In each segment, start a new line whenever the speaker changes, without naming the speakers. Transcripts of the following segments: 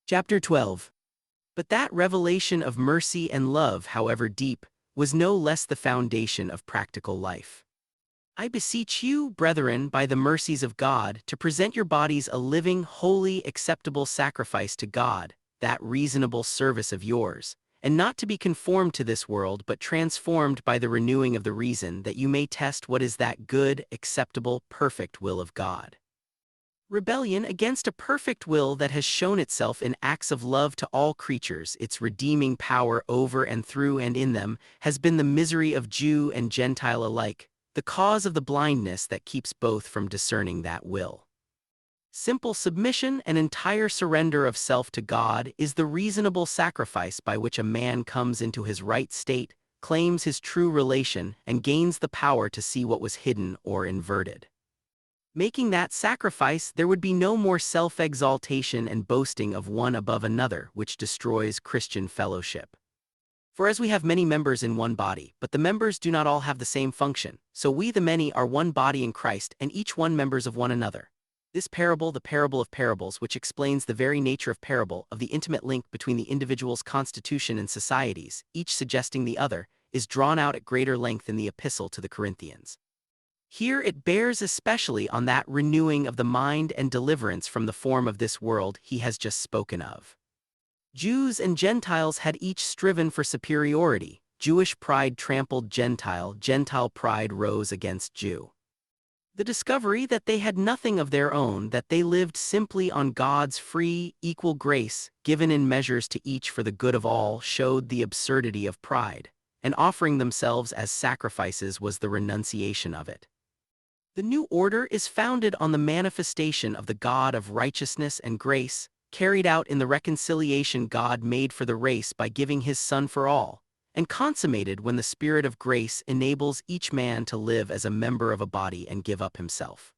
Chapter 12. But that revelation of mercy and love, however deep, was no less the foundation of practical life. I beseech you, brethren, by the mercies of God, to present your bodies a living, holy, acceptable sacrifice to God, that reasonable service of yours, and not to be conformed to this world, but transformed by the renewing of the reason, that you may test what is that good, acceptable, perfect will of God. Rebellion against a perfect will that has shown itself in acts of love to all creatures, its redeeming power over and through and in them, has been the misery of Jew and Gentile alike, the cause of the blindness that keeps both from discerning that will. Simple submission and entire surrender of self to God is the reasonable sacrifice by which a man comes into his right state, claims his true relation, and gains the power to see what was hidden or inverted. Making that sacrifice, there would be no more self-exaltation and boasting of one above another, which destroys Christian fellowship. For as we have many members in one body, but the members do not all have the same function, so we the many are one body in Christ, and each one members of one another. This parable, the parable of parables, which explains the very nature of parable, of the intimate link between the individual's constitution and societies, each suggesting the other, is drawn out at greater length in the epistle to the Corinthians. Here it bears especially on that renewing of the mind and deliverance from the form of this world he has just spoken of. Jews and Gentiles had each striven for superiority. Jewish pride trampled Gentile, Gentile pride rose against Jew. The discovery that they had nothing of their own, that they lived simply on God's free, equal grace, given in measures to each for the good of all, showed the absurdity of pride, and offering themselves as sacrifices was the renunciation of it. The new order is founded on the manifestation of the God of righteousness and grace, carried out in the reconciliation God made for the race by giving his Son for all, and consummated when the Spirit of grace enables each man to live as a member of a body and give up himself.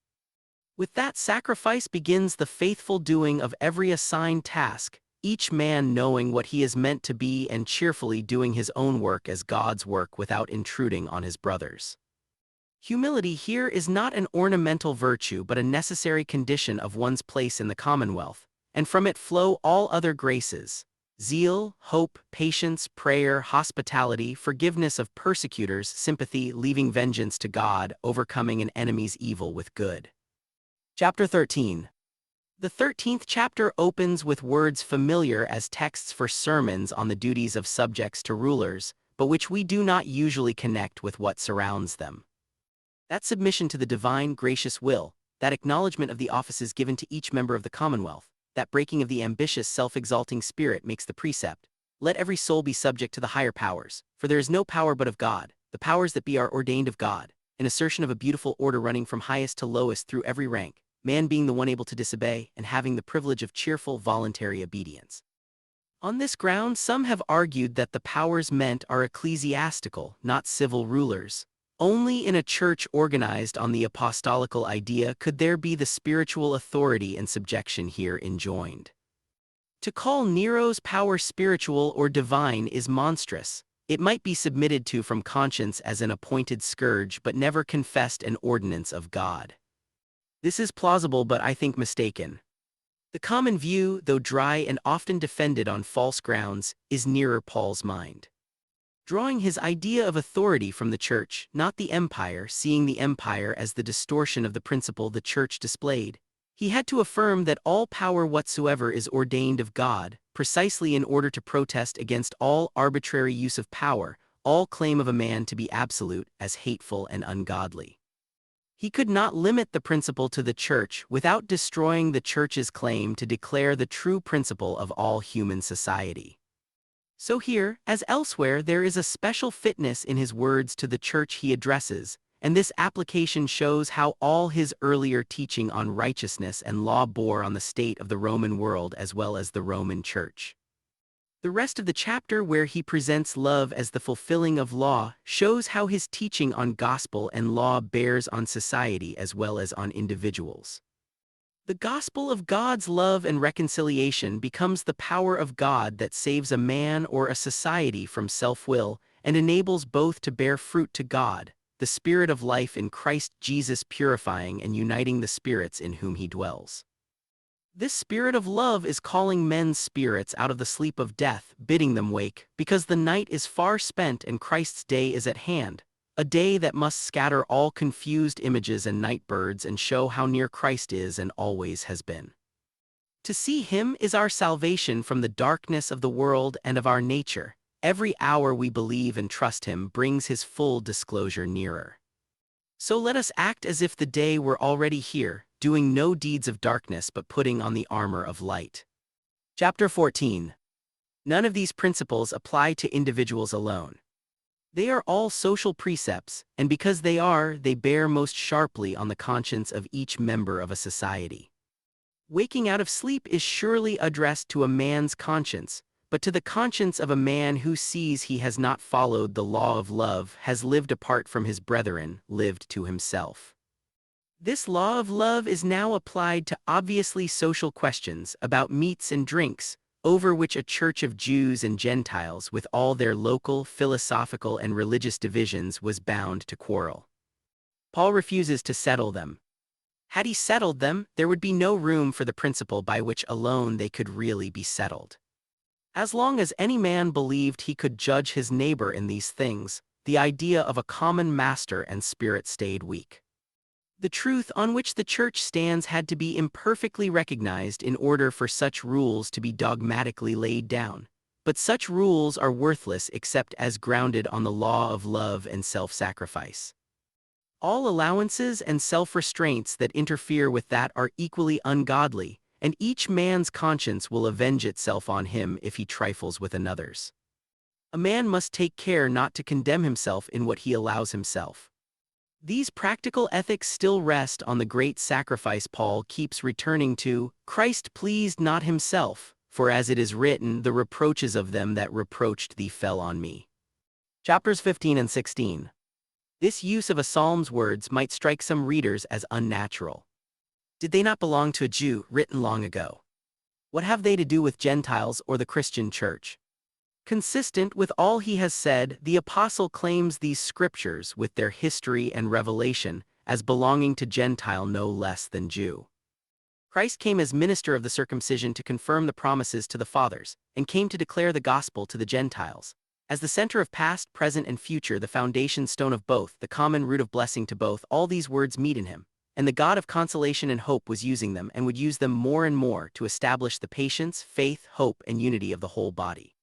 With that sacrifice begins the faithful doing of every assigned task, each man knowing what he is meant to be and cheerfully doing his own work as God's work without intruding on his brothers. Humility here is not an ornamental virtue but a necessary condition of one's place in the commonwealth, and from it flow all other graces: zeal, hope, patience, prayer, hospitality, forgiveness of persecutors, sympathy, leaving vengeance to God, overcoming an enemy's evil with good. Chapter 13. The 13th chapter opens with words familiar as texts for sermons on the duties of subjects to rulers, but which we do not usually connect with what surrounds them. That submission to the divine, gracious will, that acknowledgement of the offices given to each member of the commonwealth, that breaking of the ambitious, self-exalting spirit makes the precept, "Let every soul be subject to the higher powers, for there is no power but of God, the powers that be are ordained of God," an assertion of a beautiful order running from highest to lowest through every rank, man being the one able to disobey and having the privilege of cheerful, voluntary obedience. On this ground, some have argued that the powers meant are ecclesiastical, not civil rulers. Only in a church organized on the apostolical idea could there be the spiritual authority and subjection here enjoined. To call Nero's power spiritual or divine is monstrous. It might be submitted to from conscience as an appointed scourge but never confessed an ordinance of God. This is plausible but I think mistaken. The common view, though dry and often defended on false grounds, is nearer Paul's mind. Drawing his idea of authority from the church, not the empire, seeing the empire as the distortion of the principle the church displayed, he had to affirm that all power whatsoever is ordained of God, precisely in order to protest against all arbitrary use of power, all claim of a man to be absolute, as hateful and ungodly. He could not limit the principle to the church without destroying the church's claim to declare the true principle of all human society. So here, as elsewhere, there is a special fitness in his words to the church he addresses, and this application shows how all his earlier teaching on righteousness and law bore on the state of the Roman world as well as the Roman Church. The rest of the chapter, where he presents love as the fulfilling of law, shows how his teaching on gospel and law bears on society as well as on individuals. The gospel of God's love and reconciliation becomes the power of God that saves a man or a society from self-will and enables both to bear fruit to God, the Spirit of life in Christ Jesus purifying and uniting the spirits in whom he dwells. This spirit of love is calling men's spirits out of the sleep of death, bidding them wake, because the night is far spent and Christ's day is at hand, a day that must scatter all confused images and night birds and show how near Christ is and always has been. To see him is our salvation from the darkness of the world and of our nature. Every hour we believe and trust him brings his full disclosure nearer. So let us act as if the day were already here, doing no deeds of darkness but putting on the armor of light. Chapter 14. None of these principles apply to individuals alone. They are all social precepts, and because they bear most sharply on the conscience of each member of a society. Waking out of sleep is surely addressed to a man's conscience, but to the conscience of a man who sees he has not followed the law of love, has lived apart from his brethren, lived to himself. This law of love is now applied to obviously social questions about meats and drinks, over which a church of Jews and Gentiles with all their local, philosophical and religious divisions was bound to quarrel. Paul refuses to settle them. Had he settled them, there would be no room for the principle by which alone they could really be settled. As long as any man believed he could judge his neighbor in these things, the idea of a common master and spirit stayed weak. The truth on which the church stands had to be imperfectly recognized in order for such rules to be dogmatically laid down, but such rules are worthless except as grounded on the law of love and self-sacrifice. All allowances and self-restraints that interfere with that are equally ungodly, and each man's conscience will avenge itself on him if he trifles with another's. A man must take care not to condemn himself in what he allows himself. These practical ethics still rest on the great sacrifice Paul keeps returning to. Christ pleased not himself, for as it is written, the reproaches of them that reproached thee fell on me. Chapters 15 and 16. This use of a psalm's words might strike some readers as unnatural. Did they not belong to a Jew, written long ago? What have they to do with Gentiles or the Christian church? Consistent with all he has said, the apostle claims these scriptures with their history and revelation as belonging to Gentile no less than Jew. Christ came as minister of the circumcision to confirm the promises to the fathers, and came to declare the gospel to the Gentiles. As the center of past, present, and future, the foundation stone of both, the common root of blessing to both, all these words meet in him. And the God of consolation and hope was using them and would use them more and more to establish the patience, faith, hope, and unity of the whole body.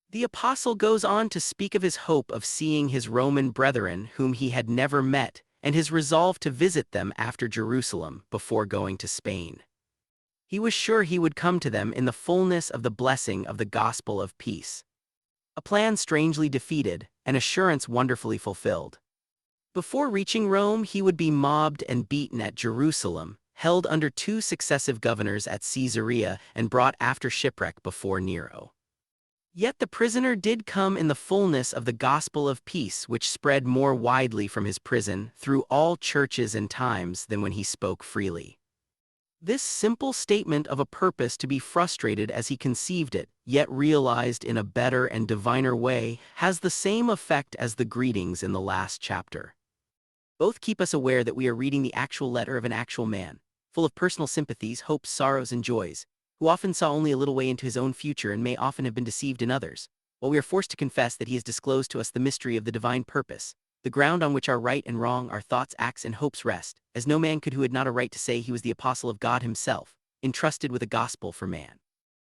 The apostle goes on to speak of his hope of seeing his Roman brethren whom he had never met, and his resolve to visit them after Jerusalem before going to Spain. He was sure he would come to them in the fullness of the blessing of the gospel of peace. A plan strangely defeated, an assurance wonderfully fulfilled. Before reaching Rome, he would be mobbed and beaten at Jerusalem, held under 2 successive governors at Caesarea, and brought after shipwreck before Nero. Yet the prisoner did come in the fullness of the gospel of peace, which spread more widely from his prison through all churches and times than when he spoke freely. This simple statement of a purpose to be frustrated as he conceived it, yet realized in a better and diviner way, has the same effect as the greetings in the last chapter. Both keep us aware that we are reading the actual letter of an actual man, full of personal sympathies, hopes, sorrows, and joys, who often saw only a little way into his own future and may often have been deceived in others, while we are forced to confess that he has disclosed to us the mystery of the divine purpose, the ground on which our right and wrong, our thoughts, acts, and hopes rest, as no man could who had not a right to say he was the apostle of God himself, entrusted with a gospel for man.